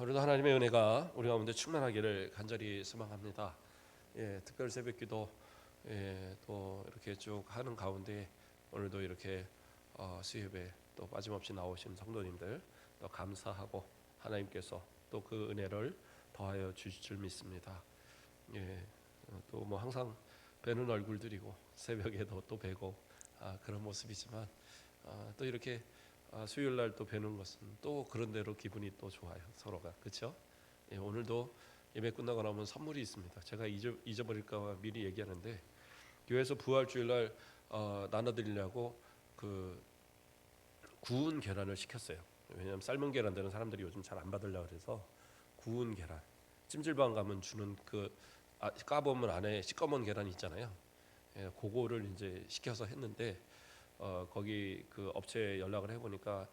오늘도 하나님의 은혜가 우리 가운데 충만하기를 간절히 소망합니다. 특별 새벽기도 또 이렇게 쭉 하는 가운데 오늘도 이렇게 수협에 또 빠짐없이 나오신 성도님들 또 감사하고 하나님께서 또 그 은혜를 더하여 주실 줄 믿습니다. 또 뭐 항상 뵈는 얼굴들이고 새벽에도 또 뵈고 그런 모습이지만 또 이렇게 수요일 날 또 뵈는 것은 또 그런 대로 기분이 또 좋아요. 서로가 그렇죠? 오늘도 예배 끝나고 나면 선물이 있습니다. 제가 잊어버릴까 봐 미리 얘기하는데 교회에서 부활 주일 날 나눠드리려고 그 구운 계란을 시켰어요. 왜냐하면 삶은 계란들은 사람들이 요즘 잘 안 받으려고 그래서 구운 계란, 찜질방 가면 주는 까보면 안에 시꺼먼 계란 있잖아요. 그거를 이제 시켜서 했는데 거기 그 업체에 연락을 해보니까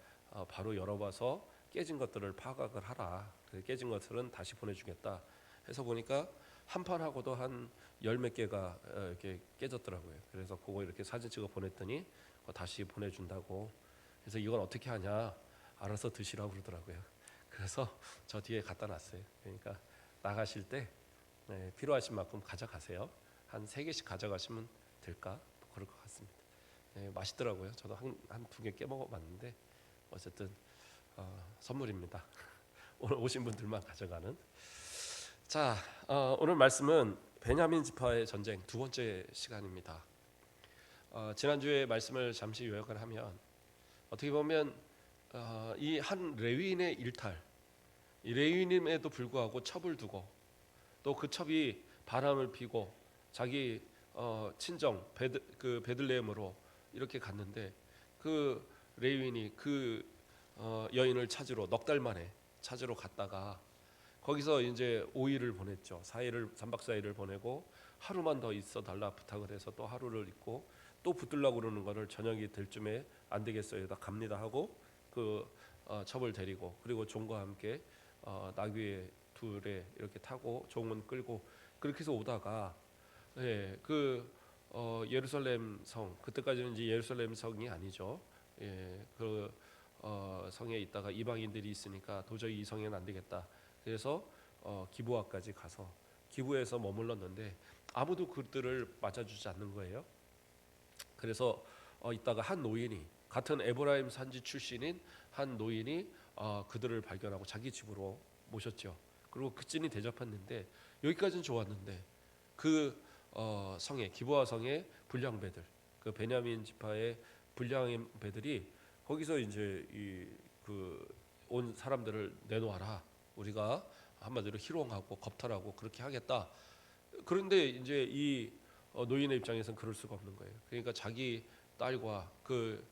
바로 열어봐서 깨진 것들을 파악을 하라. 깨진 것들은 다시 보내주겠다. 해서 보니까 한 판하고도 한 열 몇 개가 이렇게 깨졌더라고요. 그래서 그거 이렇게 사진 찍어 보냈더니 다시 보내준다고. 그래서 이건 어떻게 하냐? 알아서 드시라고 그러더라고요. 그래서 저 뒤에 갖다 놨어요. 그러니까 나가실 때 필요하신 만큼 가져가세요. 한 3개씩 가져가시면 될까? 그럴 것 같습니다. 맛있더라고요. 저도 한 2개 깨먹어봤는데 어쨌든 선물입니다. 오늘 오신 분들만 가져가는. 자, 오늘 말씀은 베냐민 지파의 전쟁 두 번째 시간입니다. 지난주에 말씀을 잠시 요약을 하면 어떻게 보면 이 한 레위인의 일탈, 이 레위인임에도 불구하고 첩을 두고 또 그 첩이 바람을 피고 자기 친정 베들레헴으로 이렇게 갔는데 그 레위인이 그 여인을 찾으러 넉 달 만에 찾으러 갔다가 거기서 이제 5일을 보냈죠. 3박 4일을 보내고 하루만 더 있어 달라 부탁을 해서 또 하루를 있고 또 붙들려고 그러는 거를 저녁이 될 쯤에 안 되겠어요. 다 갑니다 하고 그 첩을 데리고 그리고 종과 함께 나귀에 둘에 이렇게 타고 종은 끌고 그렇게 해서 오다가 예루살렘 성, 그때까지는 이제 예루살렘 성이 아니죠. 성에 있다가 이방인들이 있으니까 도저히 이 성에는 안 되겠다. 그래서 기브아까지 가서 기브에서 머물렀는데 아무도 그들을 맞아주지 않는 거예요. 그래서 이따가 한 노인이 같은 에브라임 산지 출신인 한 노인이 그들을 발견하고 자기 집으로 모셨죠. 그리고 그 찐이 대접했는데 여기까지는 좋았는데 그 성에 기브아 성의 불량배들, 그 베냐민 지파의 불량배들이 거기서 이제 온 사람들을 내놓아라. 우리가 한마디로 희롱하고 겁탈하고 그렇게 하겠다. 그런데 이제 이 노인의 입장에서는 그럴 수가 없는 거예요. 그러니까 자기 딸과 그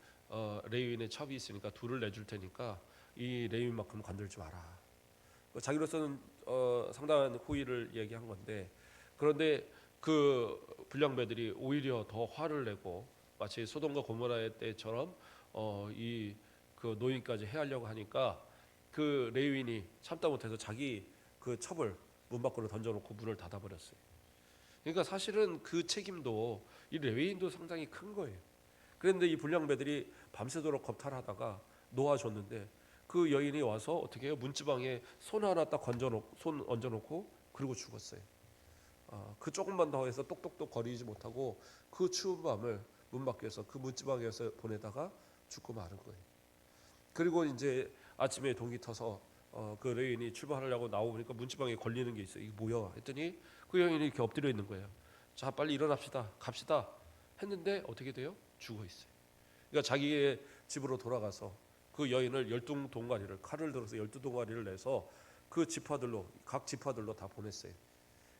레위인의 첩이 있으니까 둘을 내줄 테니까 이 레위인만큼 건들지 마라. 자기로서는 상당한 호의를 얘기한 건데 그런데 그 불량배들이 오히려 더 화를 내고 마치 소돔과 고모라의 때처럼 이 그 노인까지 해하려고 하니까 그 레위인이 참다 못해서 자기 그 첩을 문 밖으로 던져놓고 문을 닫아버렸어요. 그러니까 사실은 그 책임도 이 레위인도 상당히 큰 거예요. 그런데 이 불량배들이 밤새도록 겁탈하다가 놓아줬는데 그 여인이 와서 어떻게 해요? 문지방에 손 하나 딱 손 얹어놓고 그리고 죽었어요. 그 조금만 더 해서 똑똑똑 거리지 못하고 그 추운 밤을 문 밖에서 그 문지방에서 보내다가 죽고 마는 거예요. 그리고 이제 아침에 동기 터서 그 레인이 출발하려고 나오니까 문지방에 걸리는 게 있어요. 이게 뭐야? 했더니 그 여인이 이렇게 엎드려 있는 거예요. 자, 빨리 일어납시다. 갑시다. 했는데 어떻게 돼요? 죽어 있어요. 그러니까 자기의 집으로 돌아가서 그 여인을 12동가리를 칼을 들어서 12동가리를 내서 그 지파들로 각 지파들로 다 보냈어요.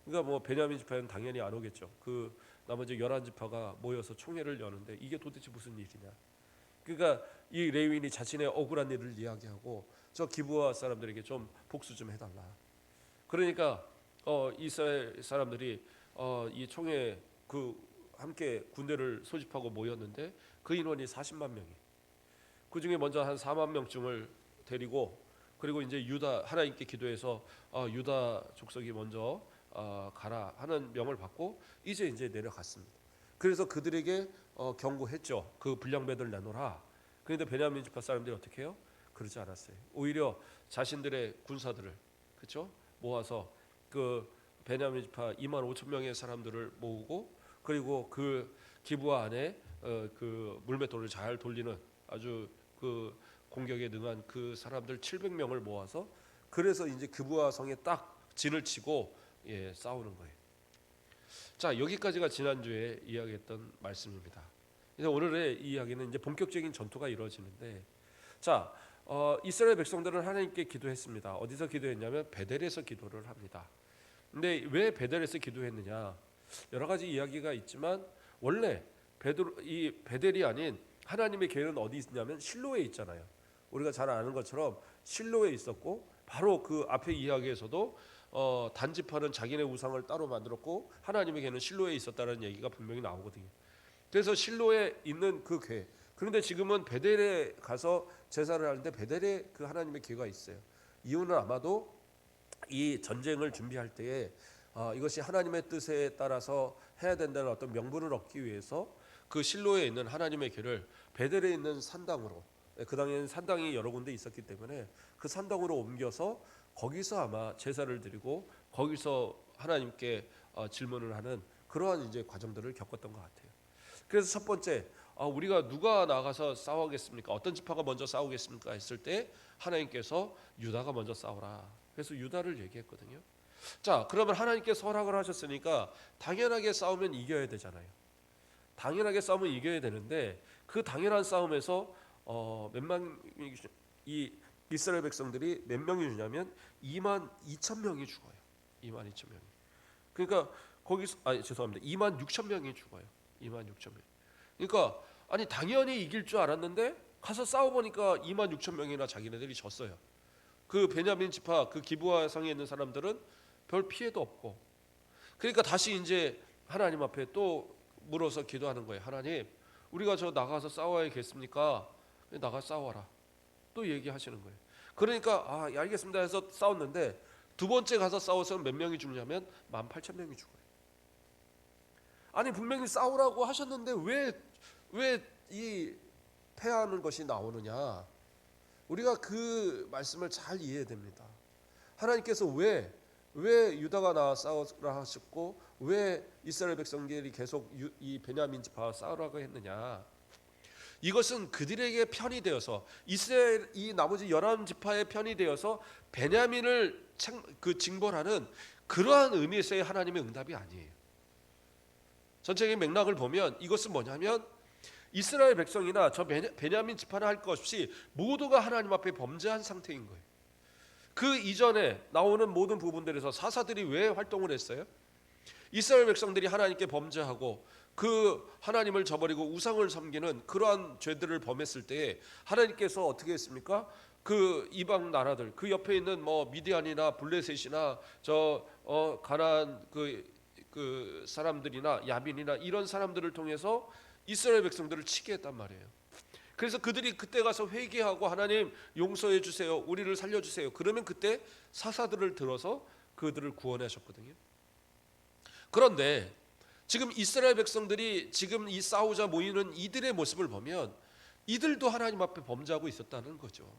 그러니까 뭐 베냐민 지파는 당연히 안 오겠죠. 그 나머지 11지파가 모여서 총회를 여는데 이게 도대체 무슨 일이냐. 그러니까 이 레위인이 자신의 억울한 일을 이야기하고 저 기브아 사람들에게 좀 복수 좀 해달라. 그러니까 이스라엘 사람들이 이 총회 그 함께 군대를 소집하고 모였는데 그 인원이 40만 명이. 그 중에 먼저 한 4만 명쯤을 데리고 그리고 이제 유다 하나님께 기도해서 유다 족속이 먼저 가라 하는 명을 받고 이제 내려갔습니다. 그래서 그들에게 경고했죠. 그 불량배들 내놓으라. 그런데 베냐민 지파 사람들이 어떻게 해요? 그러지 않았어요. 오히려 자신들의 군사들을 그렇죠? 모아서 그 베냐민 지파 2만 5천 명의 사람들을 모으고 그리고 그 기브아 안에 그 물맷돌을 잘 돌리는 아주 그 공격에 능한 그 사람들 700명을 모아서 그래서 이제 기브아 성에 딱 진을 치고 싸우는 거예요. 자, 여기까지가 지난주에 이야기했던 말씀입니다. 그래서 오늘의 이야기는 이제 본격적인 전투가 이루어지는데, 자, 이스라엘 백성들은 하나님께 기도했습니다. 어디서 기도했냐면 베델에서 기도를 합니다. 근데 왜 베델에서 기도했느냐? 여러 가지 이야기가 있지만 원래 이 베델이 아닌 하나님의 계획은 어디 있냐면 실로에 있잖아요. 우리가 잘 아는 것처럼 실로에 있었고 바로 그 앞에 이야기에서도 단지파는 자기네 우상을 따로 만들었고 하나님의 계획은 실로에 있었다는 얘기가 분명히 나오거든요. 그래서 실로에 있는 그 궤. 그런데 지금은 베델에 가서 제사를 하는데 베델에 그 하나님의 궤가 있어요. 이유는 아마도 이 전쟁을 준비할 때에 이것이 하나님의 뜻에 따라서 해야 된다는 어떤 명분을 얻기 위해서 그 실로에 있는 하나님의 궤를 베델에 있는 산당으로, 그 당시에는 산당이 여러 군데 있었기 때문에 그 산당으로 옮겨서 거기서 아마 제사를 드리고 거기서 하나님께 질문을 하는 그러한 이제 과정들을 겪었던 것 같아요. 그래서 첫 번째, 우리가 누가 나가서 싸우겠습니까? 어떤 지파가 먼저 싸우겠습니까? 했을 때 하나님께서 유다가 먼저 싸우라. 그래서 유다를 얘기했거든요. 자, 그러면 하나님께서 허락을 하셨으니까 당연하게 싸우면 이겨야 되잖아요. 당연하게 싸우면 이겨야 되는데 그 당연한 싸움에서 이 이스라엘 백성들이 몇 명이 주냐면 2만 2천 명이 죽어요. 2만 2천 명이. 그러니까 거기서 죄송합니다. 2만 6천 명이 죽어요. 2만 6천 명. 그러니까 아니 당연히 이길 줄 알았는데 가서 싸워 보니까 2만 6천 명이나 자기네들이 졌어요. 그 베냐민 지파 그 기브아 성에 있는 사람들은 별 피해도 없고. 그러니까 다시 이제 하나님 앞에 또 물어서 기도하는 거예요. 하나님, 우리가 저 나가서 싸워야겠습니까? 나가 싸워라. 또 얘기하시는 거예요. 그러니까 알겠습니다 해서 싸웠는데 두 번째 가서 싸워서 몇 명이 죽냐면 18,000명이 죽어요. 아니 분명히 싸우라고 하셨는데 왜 이 패하는 것이 나오느냐? 우리가 그 말씀을 잘 이해해야 됩니다. 하나님께서 왜 유다가 나와 싸우라 하셨고 왜 이스라엘 백성들이 계속 이 베냐민 지파와 싸우라고 했느냐? 이것은 그들에게 편이 되어서 이스라엘 이 나머지 11지파의 편이 되어서 베냐민을 징벌하는 그러한 의미에서의 하나님의 응답이 아니에요. 전체적인 맥락을 보면 이것은 뭐냐면 이스라엘 백성이나 저 베냐민 지파나 할 것 없이 모두가 하나님 앞에 범죄한 상태인 거예요. 그 이전에 나오는 모든 부분들에서 사사들이 왜 활동을 했어요? 이스라엘 백성들이 하나님께 범죄하고 그 하나님을 저버리고 우상을 섬기는 그러한 죄들을 범했을 때 하나님께서 어떻게 했습니까? 그 이방 나라들 그 옆에 있는 뭐 미디안이나 블레셋이나 저 가나안 그 사람들이나 야빈이나 이런 사람들을 통해서 이스라엘 백성들을 치게 했단 말이에요. 그래서 그들이 그때 가서 회개하고 하나님 용서해 주세요, 우리를 살려주세요. 그러면 그때 사사들을 들어서 그들을 구원하셨거든요. 그런데 지금 이스라엘 백성들이 지금 이 싸우자 모이는 이들의 모습을 보면 이들도 하나님 앞에 범죄하고 있었다는 거죠.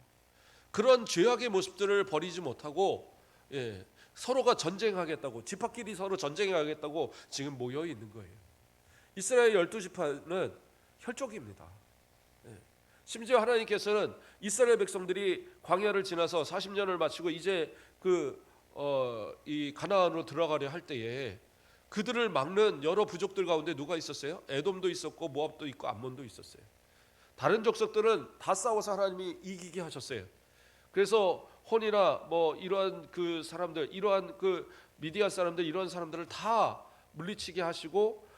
그런 죄악의 모습들을 버리지 못하고 서로가 전쟁하겠다고 지파끼리 서로 전쟁하겠다고 지금 모여 있는 거예요. 이스라엘 12지파는 혈족입니다. 심지어 하나님께서는 이스라엘 백성들이 광야를 지나서 40년을 마치고 이제 이 가나안으로 들어가려 할 때에 그들을 막는 여러 부족들 가운데 누가 있었어요? 에돔도 있었고 모압도 있고 암몬도 있었어요. 다른 족속들은 다 싸워서 하나님이 이기게 하셨어요. 그래서 혼이나 뭐 이러한 그 사람들, 이러한 그 미디안 사람들, 이러한 사람들을 다 물리치게 하시고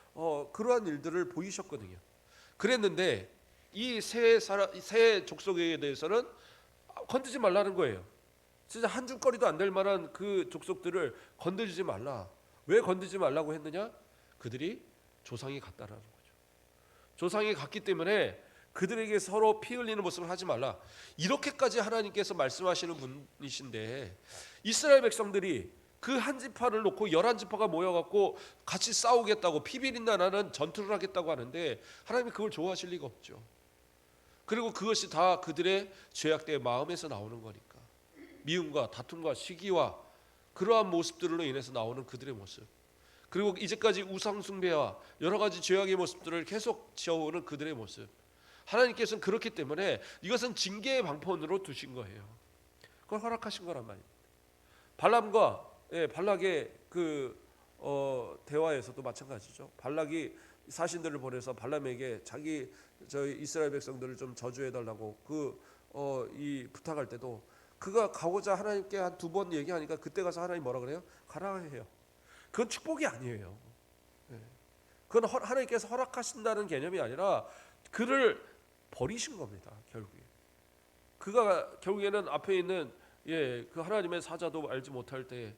그러한 일들을 보이셨거든요. 그랬는데 이 세 족속에 대해서는 건드지 말라는 거예요. 진짜 한 줌거리도 안 될 만한 그 족속들을 건드리지 말라. 왜 건드리지 말라고 했느냐? 그들이 조상이 같다라는 거죠. 조상이 같기 때문에 그들에게 서로 피 흘리는 모습을 하지 말라. 이렇게까지 하나님께서 말씀하시는 분이신데 이스라엘 백성들이 그 한 지파를 놓고 11지파가 모여갖고 같이 싸우겠다고 피비린내 나는 전투를 하겠다고 하는데 하나님이 그걸 좋아하실 리가 없죠. 그리고 그것이 다 그들의 죄악된 마음에서 나오는 거니까. 미움과 다툼과 시기와 그러한 모습들로 인해서 나오는 그들의 모습, 그리고 이제까지 우상 숭배와 여러 가지 죄악의 모습들을 계속 지어오는 그들의 모습, 하나님께서는 그렇기 때문에 이것은 징계의 방편으로 두신 거예요. 그걸 허락하신 거란 말이에요. 발람과 발락의 대화에서도 마찬가지죠. 발락이 사신들을 보내서 발람에게 자기 저희 이스라엘 백성들을 좀 저주해 달라고 이 부탁할 때도 그가 가고자 하나님께 한 2번 얘기하니까 그때 가서 하나님 뭐라 그래요? 가라 해요. 그건 축복이 아니에요. 그건 하나님께서 허락하신다는 개념이 아니라 그를 버리신 겁니다. 결국에 그가 결국에는 앞에 있는 그 하나님의 사자도 알지 못할 때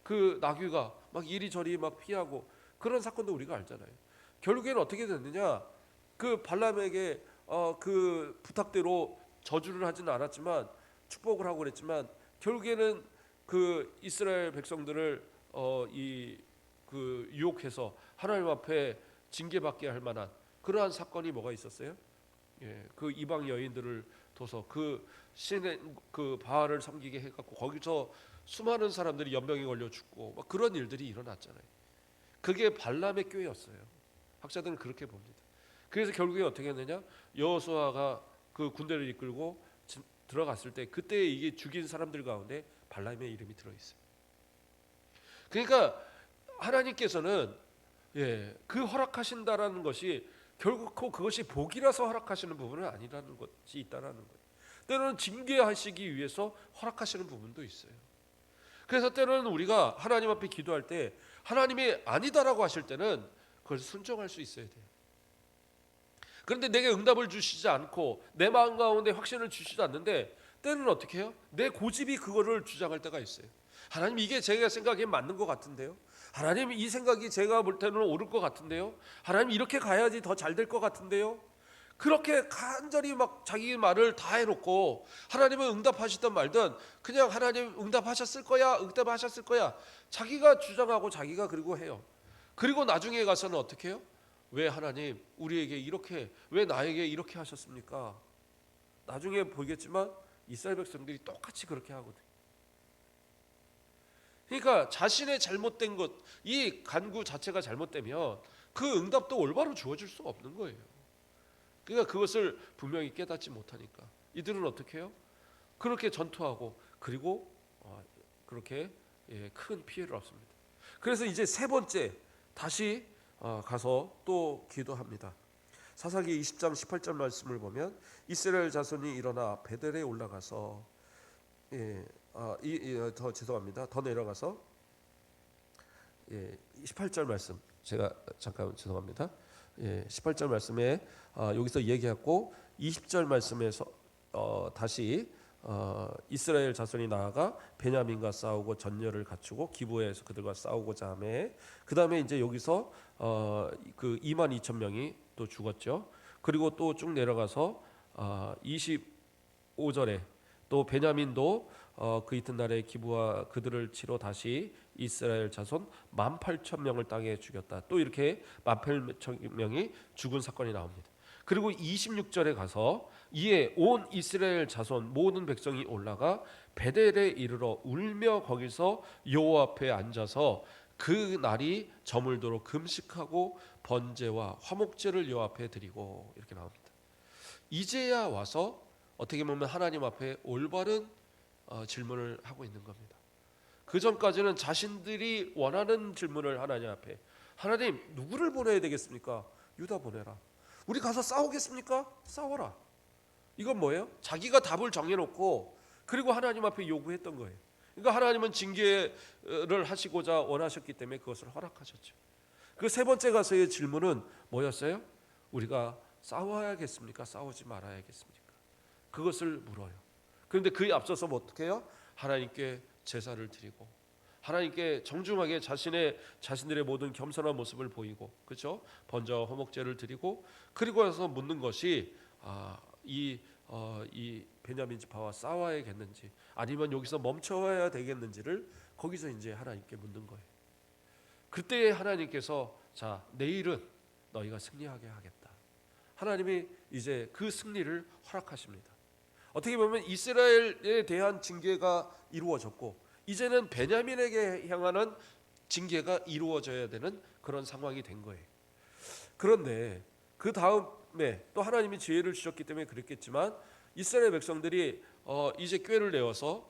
그 나귀가 막 이리저리 막 피하고 그런 사건도 우리가 알잖아요. 결국에는 어떻게 됐느냐? 그 발람에게 그 부탁대로 저주를 하지는 않았지만 축복을 하고 그랬지만 결국에는 그 이스라엘 백성들을 유혹해서 하나님 앞에 징계받게 할 만한 그러한 사건이 뭐가 있었어요? 그 이방 여인들을 둬서 그 신의 그 바알을 섬기게 해갖고 거기서 수많은 사람들이 연병에 걸려 죽고 막 그런 일들이 일어났잖아요. 그게 발람의 꾀였어요. 학자들은 그렇게 봅니다. 그래서 결국에 어떻게 했느냐? 여호수아가 그 군대를 이끌고 들어갔을 때 그때 이게 죽인 사람들 가운데 발람의 이름이 들어 있어요. 그러니까 하나님께서는 그 허락하신다라는 것이 결국 그것이 복이라서 허락하시는 부분은 아니라는 것이 있다라는 거예요. 때로는 징계하시기 위해서 허락하시는 부분도 있어요. 그래서 때로는 우리가 하나님 앞에 기도할 때 하나님이 아니다라고 하실 때는 그걸 순종할 수 있어야 돼요. 그런데 내게 응답을 주시지 않고 내 마음 가운데 확신을 주시지 않는데 때로는 어떻게 해요? 내 고집이 그거를 주장할 때가 있어요. 하나님 이게 제가 생각하기엔 맞는 것 같은데요. 하나님 이 생각이 제가 볼 때는 옳을 것 같은데요. 하나님 이렇게 가야지 더 잘 될 것 같은데요. 그렇게 간절히 막 자기 말을 다 해놓고 하나님은 응답하시든 말든 그냥 하나님 응답하셨을 거야 자기가 주장하고 자기가 그리고 해요. 그리고 나중에 가서는 어떻게 해요? 왜 하나님 우리에게 이렇게, 왜 나에게 이렇게 하셨습니까? 나중에 보겠지만 이스라엘 백성들이 똑같이 그렇게 하거든요. 그러니까 자신의 잘못된 것, 이 간구 자체가 잘못되면 그 응답도 올바로 주어질 수가 없는 거예요. 그러니까 그것을 분명히 깨닫지 못하니까 이들은 어떻게 해요? 그렇게 전투하고 그리고 그렇게 큰 피해를 얻습니다. 그래서 이제 3번째 다시 가서 또 기도합니다. 사사기 20장 18절 말씀을 보면 이스라엘 자손이 일어나 베델에 올라가서 더 내려가서 18절 말씀 제가 잠깐 죄송합니다. 18절 말씀에 여기서 얘기했고 20절 말씀에서 다시 이스라엘 자손이 나아가 베냐민과 싸우고 전열을 갖추고 기브에서 그들과 싸우고자 하매 그 다음에 이제 여기서 그 22,000명이 또 죽었죠. 그리고 또 쭉 내려가서 25절에 또 베냐민도 그 이튿날에 기브와 그들을 치러 다시 이스라엘 자손 18,000명을 땅에 죽였다. 또 이렇게 18,000명이 죽은 사건이 나옵니다. 그리고 26절에 가서 이에 온 이스라엘 자손 모든 백성이 올라가 베델에 이르러 울며 거기서 여호와 앞에 앉아서 그 날이 저물도록 금식하고 번제와 화목제를 여호와 앞에 드리고 이렇게 나옵니다. 이제야 와서 어떻게 보면 하나님 앞에 올바른 질문을 하고 있는 겁니다. 그 전까지는 자신들이 원하는 질문을 하나님 앞에, 하나님 누구를 보내야 되겠습니까? 유다 보내라. 우리 가서 싸우겠습니까? 싸워라. 이건 뭐예요? 자기가 답을 정해놓고 그리고 하나님 앞에 요구했던 거예요. 그러니까 하나님은 징계를 하시고자 원하셨기 때문에 그것을 허락하셨죠. 그 3번째 가서의 질문은 뭐였어요? 우리가 싸워야겠습니까? 싸우지 말아야겠습니까? 그것을 물어요. 그런데 그에 앞서서 뭐 어떻게 해요? 하나님께 제사를 드리고 하나님께 정중하게 자신들의 모든 겸손한 모습을 보이고, 그렇죠? 번제와 화목제를 드리고 그리고 와서 묻는 것이 이 베냐민 지파와 싸워야겠는지 아니면 여기서 멈춰야 되겠는지를 거기서 이제 하나님께 묻는 거예요. 그때 하나님께서 자 내일은 너희가 승리하게 하겠다. 하나님이 이제 그 승리를 허락하십니다. 어떻게 보면 이스라엘에 대한 징계가 이루어졌고 이제는 베냐민에게 향하는 징계가 이루어져야 되는 그런 상황이 된 거예요. 그런데 그 다음에 또 하나님이 지혜를 주셨기 때문에 그랬겠지만 이스라엘 백성들이 이제 꾀를 내어서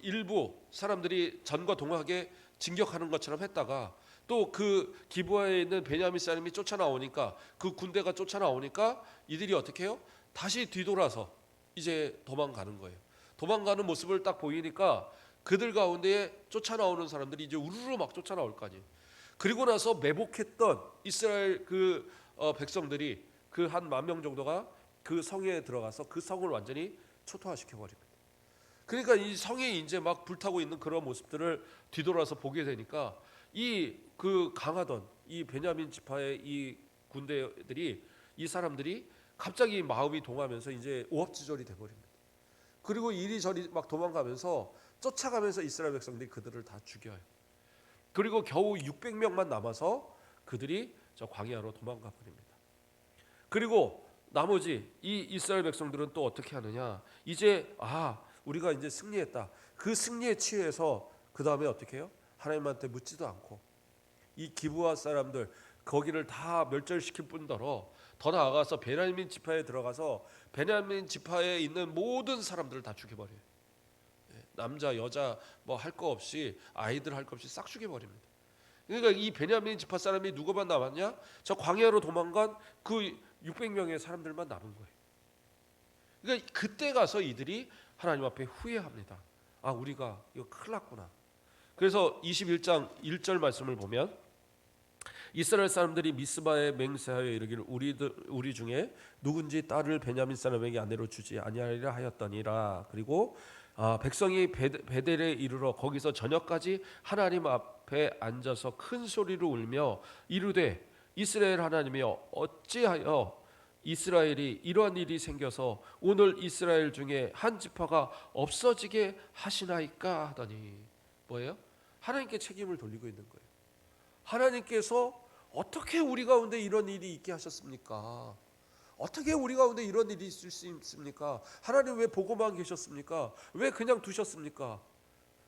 일부 사람들이 전과 동하게 진격하는 것처럼 했다가 또 그 기브아에 있는 베냐민 사람이 쫓아나오니까 그 군대가 쫓아나오니까 이들이 어떻게 해요? 다시 뒤돌아서 이제 도망가는 거예요. 도망가는 모습을 딱 보이니까 그들 가운데에 쫓아나오는 사람들이 이제 우르르 막 쫓아나올 거 아니에요. 그리고 나서 매복했던 이스라엘 그 백성들이 그 한 10,000명 정도가 그 성에 들어가서 그 성을 완전히 초토화시켜 버립니다. 그러니까 이 성이 이제 막 불타고 있는 그런 모습들을 뒤돌아서 보게 되니까 이 그 강하던 이 베냐민 지파의 이 군대들이 이 사람들이 갑자기 마음이 동하면서 이제 오합지졸이 돼 버립니다. 그리고 이리저리 막 도망가면서 쫓아가면서 이스라엘 백성들이 그들을 다 죽여요. 그리고 겨우 600명만 남아서 그들이 저 광야로 도망가 버립니다. 그리고 나머지 이 이스라엘 백성들은 또 어떻게 하느냐? 이제 우리가 이제 승리했다. 그 승리에 취해서 그 다음에 어떻게 해요? 하나님한테 묻지도 않고 이 기브아 사람들 거기를 다 멸절시킬 뿐더러 더 나아가서 베냐민 지파에 들어가서 베냐민 지파에 있는 모든 사람들을 다 죽여버려요. 남자 여자 뭐 할 거 없이 아이들 할 거 없이 싹 죽여버립니다. 그러니까 이 베냐민 지파 사람이 누구만 남았냐? 저 광야로 도망간 그 600명의 사람들만 남은 거예요. 그러니까 그때 가서 이들이 하나님 앞에 후회합니다. 우리가 이거 큰일 났구나. 그래서 21장 1절 말씀을 보면 이스라엘 사람들이 미스바에 맹세하여 이르기를 우리 중에 누군지 딸을 베냐민 사람에게 아내로 주지 아니하리라 하였더니라. 그리고 백성이 베델에 이르러 거기서 저녁까지 하나님 앞에 앉아서 큰 소리로 울며 이르되 이스라엘 하나님이여 어찌하여 이스라엘이 이러한 일이 생겨서 오늘 이스라엘 중에 한 지파가 없어지게 하시나이까 하더니 뭐예요? 하나님께 책임을 돌리고 있는 거예요. 하나님께서 어떻게 우리 가운데 이런 일이 있게 하셨습니까? 어떻게 우리 가운데 이런 일이 있을 수 있습니까? 하나님 왜 보고만 계셨습니까? 왜 그냥 두셨습니까?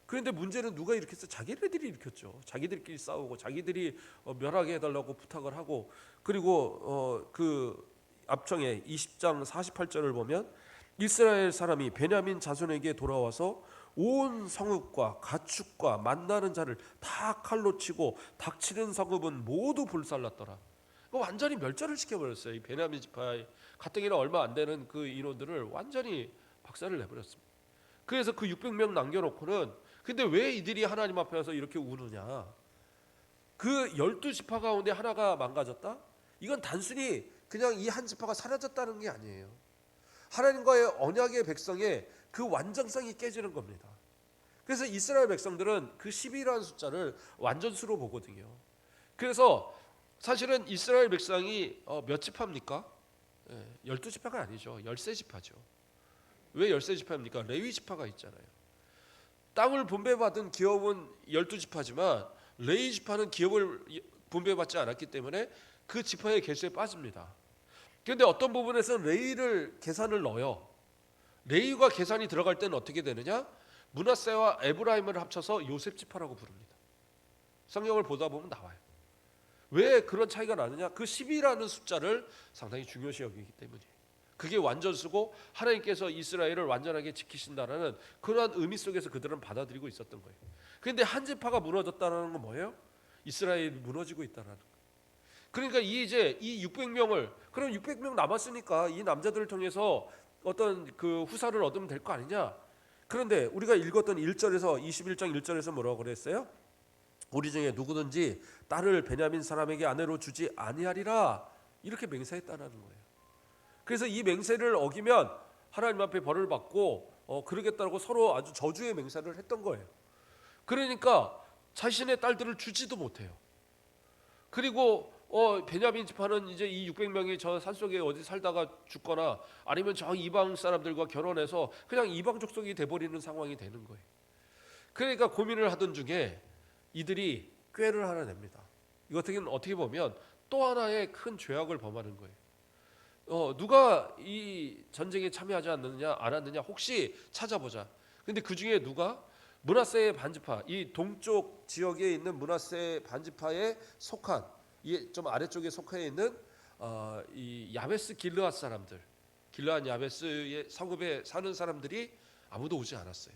그런데 문제는 누가 일으켰어요? 자기들이 일으켰죠. 자기들끼리 싸우고 자기들이 멸하게 해달라고 부탁을 하고 그리고 그 앞청에 20장 48절을 보면 이스라엘 사람이 베냐민 자손에게 돌아와서 온 성읍과 가축과 만나는 자를 다 칼로 치고 닥치는 성읍은 모두 불살랐더라. 완전히 멸절을 시켜버렸어요. 이 베냐민 지파의 가뜩이나 얼마 안 되는 그 인원들을 완전히 박살을 내버렸습니다. 그래서 그 600명 남겨놓고는 근데 왜 이들이 하나님 앞에 와서 이렇게 우느냐? 그 12지파 가운데 하나가 망가졌다? 이건 단순히 그냥 이 한 지파가 사라졌다는 게 아니에요. 하나님과의 언약의 백성의 그 완전성이 깨지는 겁니다. 그래서 이스라엘 백성들은 그 12라는 숫자를 완전수로 보거든요. 그래서 사실은 이스라엘 백성이 몇 지파입니까? 12지파가 아니죠. 13지파죠. 왜 13지파입니까? 레위 지파가 있잖아요. 땅을 분배받은 기업은 12지파지만 레위 지파는 기업을 분배받지 않았기 때문에 그 지파의 개수에 빠집니다. 그런데 어떤 부분에서는 레위를 계산을 넣어요. 레위가 계산이 들어갈 때는 어떻게 되느냐? 므낫세와 에브라임을 합쳐서 요셉 지파라고 부릅니다. 성경을 보다 보면 나와요. 왜 그런 차이가 나느냐? 그 10이라는 숫자를 상당히 중요시 여기기 때문이에요. 그게 완전수고 하나님께서 이스라엘을 완전하게 지키신다라는 그러한 의미 속에서 그들은 받아들이고 있었던 거예요. 그런데 한 지파가 무너졌다는 건 뭐예요? 이스라엘이 무너지고 있다는 거예요. 그러니까 이제 이 600명을 그럼 600명 남았으니까 이 남자들을 통해서 어떤 그 후사를 얻으면 될 거 아니냐? 그런데 우리가 읽었던 1절에서 21장 1절에서 뭐라고 그랬어요? 우리 중에 누구든지 딸을 베냐민 사람에게 아내로 주지 아니하리라 이렇게 맹세했다는 거예요. 그래서 이 맹세를 어기면 하나님 앞에 벌을 받고 그러겠다고 서로 아주 저주의 맹세를 했던 거예요. 그러니까 자신의 딸들을 주지도 못해요. 그리고 베냐민 지파는 이제 이 600명이 저 산속에 어디 살다가 죽거나 아니면 저 이방 사람들과 결혼해서 그냥 이방 족속이 돼버리는 상황이 되는 거예요. 그러니까 고민을 하던 중에 이들이 꾀를 하나 냅니다. 이거 어떻게 보면 또 하나의 큰 죄악을 범하는 거예요. 누가 이 전쟁에 참여하지 않았느냐 혹시 찾아보자. 근데 그 중에 누가 므낫세 반지파, 이 동쪽 지역에 있는 므낫세 반지파에 속한 이 좀 아래쪽에 속해 있는 이 야베스 길르앗 사람들, 길르앗 야베스의 성읍에 사는 사람들이 아무도 오지 않았어요.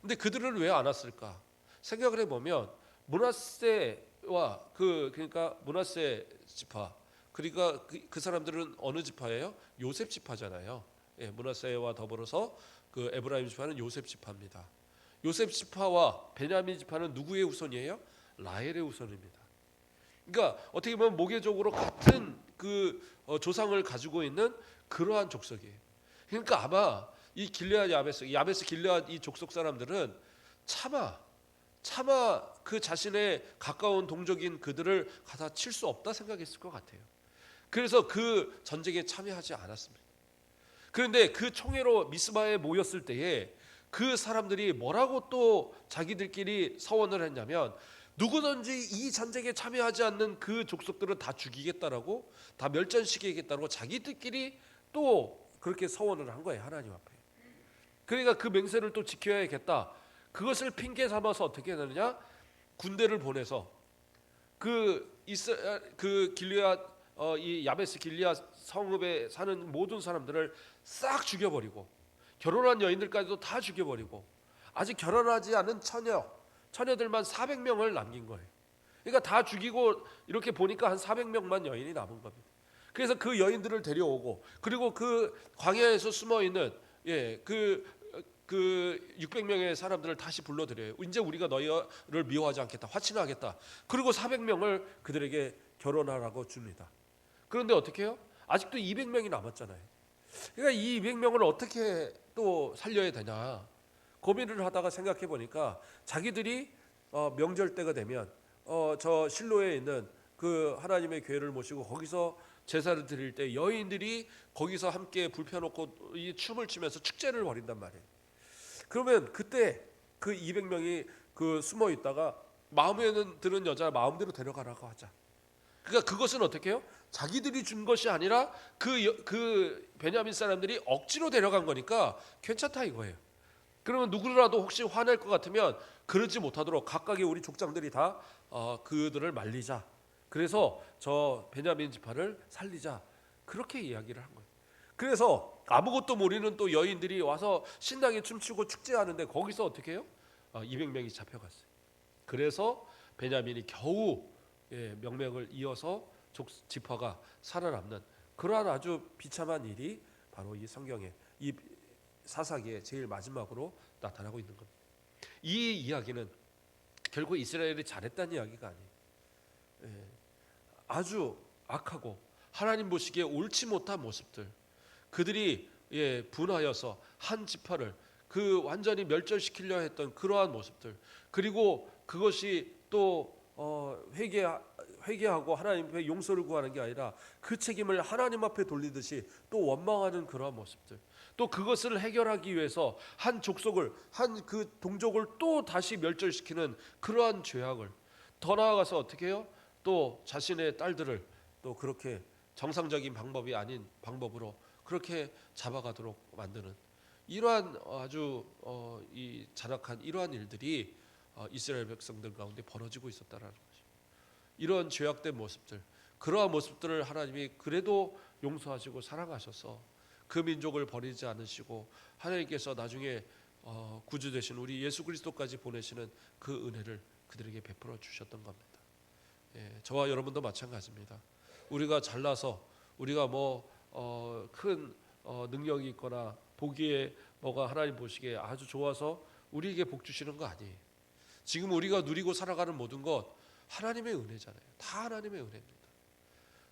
근데 그들은 왜 안 왔을까? 생각을 해보면 므낫세와 그러니까 므낫세 지파, 그러니까 그 사람들은 어느 지파예요? 요셉 지파잖아요. 예, 므낫세와 더불어서 그 에브라임 지파는 요셉 지파입니다. 요셉 지파와 베냐민 지파는 누구의 후손이에요? 라헬의 후손입니다. 그러니까 어떻게 보면 모계적으로 같은 그 조상을 가지고 있는 그러한 족속이에요. 그러니까 아마 이 길르앗 야베스 길르앗 이 족속 사람들은 차마 그 자신의 가까운 동족인 그들을 가다 칠 수 없다 생각했을 것 같아요. 그래서 그 전쟁에 참여하지 않았습니다. 그런데 그 총회로 미스바에 모였을 때에 그 사람들이 뭐라고 또 자기들끼리 서원을 했냐면, 누구든지 이 전쟁에 참여하지 않는 그 족속들은 다 죽이겠다라고, 다 멸전시키겠다라고 자기들끼리 또 그렇게 서원을 한 거예요, 하나님 앞에. 그러니까 그 맹세를 또 지켜야겠다. 그것을 핑계 삼아서 어떻게 하느냐? 군대를 보내서 그 길르앗 이 야베스 길르앗 성읍에 사는 모든 사람들을 싹 죽여버리고, 결혼한 여인들까지도 다 죽여버리고, 아직 결혼하지 않은 처녀들만 400명을 남긴 거예요. 그러니까 다 죽이고 이렇게 보니까 한 400명만 여인이 남은 겁니다. 그래서 그 여인들을 데려오고, 그리고 그 광야에서 숨어 있는 그 600명의 사람들을 다시 불러들여요. 이제 우리가 너희를 미워하지 않겠다, 화친하겠다. 그리고 400명을 그들에게 결혼하라고 줍니다. 그런데 어떻게 해요? 아직도 200명이 남았잖아요. 그러니까 이 200명을 어떻게 또 살려야 되냐 고민을 하다가 생각해 보니까, 자기들이 명절 때가 되면 저 실로에 있는 그 하나님의 교회를 모시고 거기서 제사를 드릴 때 여인들이 거기서 함께 불 펴놓고 이 춤을 추면서 축제를 벌인단 말이에요. 그러면 그때 그 200명이 그 숨어 있다가 마음에 드는 여자 마음대로 데려가라고 하자. 그러니까 그것은 어떻게 해요? 자기들이 준 것이 아니라 그 베냐민 사람들이 억지로 데려간 거니까 괜찮다 이거예요. 그러면 누구라도 혹시 화낼 것 같으면 그러지 못하도록 각각의 우리 족장들이 다 그들을 말리자. 그래서 저 베냐민 지파를 살리자. 그렇게 이야기를 한 거예요. 그래서 아무것도 모르는 또 여인들이 와서 신나게 춤추고 축제하는데 거기서 어떻게 해요? 200명이 잡혀갔어요. 그래서 베냐민이 겨우 명맥을 이어서 지파가 살아남는 그러한 아주 비참한 일이 바로 이 성경에, 이 사사기에 제일 마지막으로 나타나고 있는 겁니다. 이 이야기는 결국 이스라엘이 잘했다는 이야기가 아니에요. 아주 악하고 하나님 보시기에 옳지 못한 모습들, 그들이 분하여서 한 지파를 그 완전히 멸절시키려 했던 그러한 모습들, 그리고 그것이 또 회개하고 하나님 앞에 용서를 구하는 게 아니라 그 책임을 하나님 앞에 돌리듯이 또 원망하는 그러한 모습들, 또 그것을 해결하기 위해서 한 족속을, 한 그 동족을 또 다시 멸절시키는 그러한 죄악을, 더 나아가서 어떻게 해요? 또 자신의 딸들을 또 그렇게 정상적인 방법이 아닌 방법으로 그렇게 잡아가도록 만드는 이러한 아주 이 잔악한 이러한 일들이 이스라엘 백성들 가운데 벌어지고 있었다라는 것이죠. 이런 죄악된 모습들, 그러한 모습들을 하나님이 그래도 용서하시고 사랑하셔서 그 민족을 버리지 않으시고 하나님께서 나중에 구주 되신 우리 예수 그리스도까지 보내시는 그 은혜를 그들에게 베풀어 주셨던 겁니다. 저와 여러분도 마찬가지입니다. 우리가 잘나서 우리가 큰 능력이 있거나 보기에 뭐가 하나님 보시기에 아주 좋아서 우리에게 복 주시는 거 아니에요. 지금 우리가 누리고 살아가는 모든 것 하나님의 은혜잖아요. 다 하나님의 은혜입니다.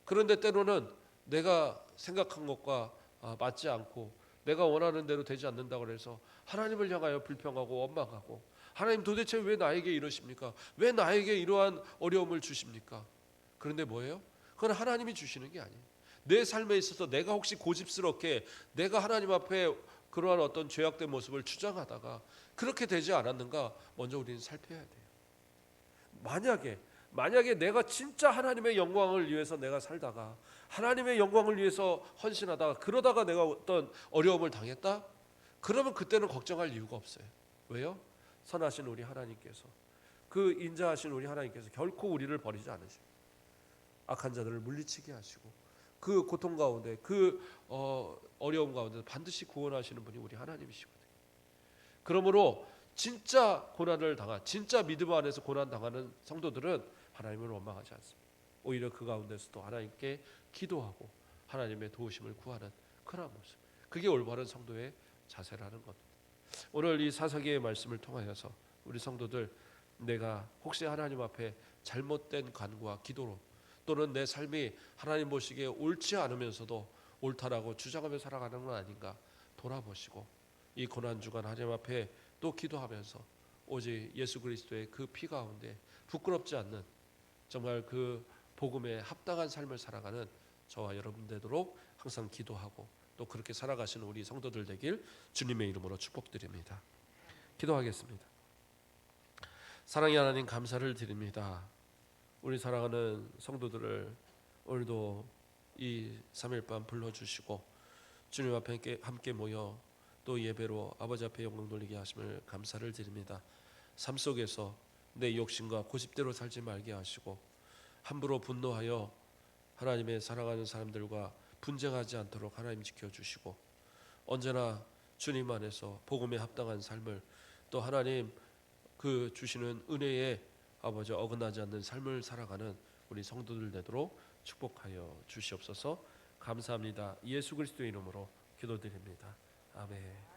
그런데 때로는 내가 생각한 것과 맞지 않고 내가 원하는 대로 되지 않는다고 해서 하나님을 향하여 불평하고 원망하고, 하나님 도대체 왜 나에게 이러십니까? 왜 나에게 이러한 어려움을 주십니까? 그런데 뭐예요? 그건 하나님이 주시는 게 아니에요. 내 삶에 있어서 내가 혹시 고집스럽게 내가 하나님 앞에 그러한 어떤 죄악된 모습을 주장하다가 그렇게 되지 않았는가 먼저 우리는 살펴야 돼요. 만약에 내가 진짜 하나님의 영광을 위해서 내가 살다가 하나님의 영광을 위해서 헌신하다가 그러다가 내가 어떤 어려움을 당했다? 그러면 그때는 걱정할 이유가 없어요. 왜요? 선하신 우리 하나님께서, 그 인자하신 우리 하나님께서 결코 우리를 버리지 않으시고 악한 자들을 물리치게 하시고 그 고통 가운데 그 어려움 가운데 반드시 구원하시는 분이 우리 하나님이시거든요. 그러므로 진짜 고난을 당한, 진짜 믿음 안에서 고난 당하는 성도들은 하나님을 원망하지 않습니다. 오히려 그 가운데서도 하나님께 기도하고 하나님의 도우심을 구하는 그런 모습, 그게 올바른 성도의 자세라는 것. 오늘 이 사사기의 말씀을 통하여서 우리 성도들, 내가 혹시 하나님 앞에 잘못된 간구와 기도로 또는 내 삶이 하나님 보시기에 옳지 않으면서도 옳다라고 주장하며 살아가는 건 아닌가 돌아보시고, 이 고난 주간 하나님 앞에 또 기도하면서 오직 예수 그리스도의 그 피 가운데 부끄럽지 않는 정말 그 복음에 합당한 삶을 살아가는 저와 여러분 되도록 항상 기도하고 또 그렇게 살아가시는 우리 성도들 되길 주님의 이름으로 축복드립니다. 기도하겠습니다. 사랑의 하나님, 감사를 드립니다. 우리 사랑하는 성도들을 오늘도 이 3일 밤 불러주시고 주님 앞에 함께 모여 또 예배로 아버지 앞에 영광 돌리게 하심을 감사를 드립니다. 삶 속에서 내 욕심과 고집대로 살지 말게 하시고 함부로 분노하여 하나님의 사랑하는 사람들과 분쟁하지 않도록 하나님 지켜주시고, 언제나 주님 안에서 복음에 합당한 삶을 또 하나님 그 주시는 은혜에 아버지 어긋나지 않는 삶을 살아가는 우리 성도들 되도록 축복하여 주시옵소서. 감사합니다. 예수 그리스도의 이름으로 기도드립니다. 아멘.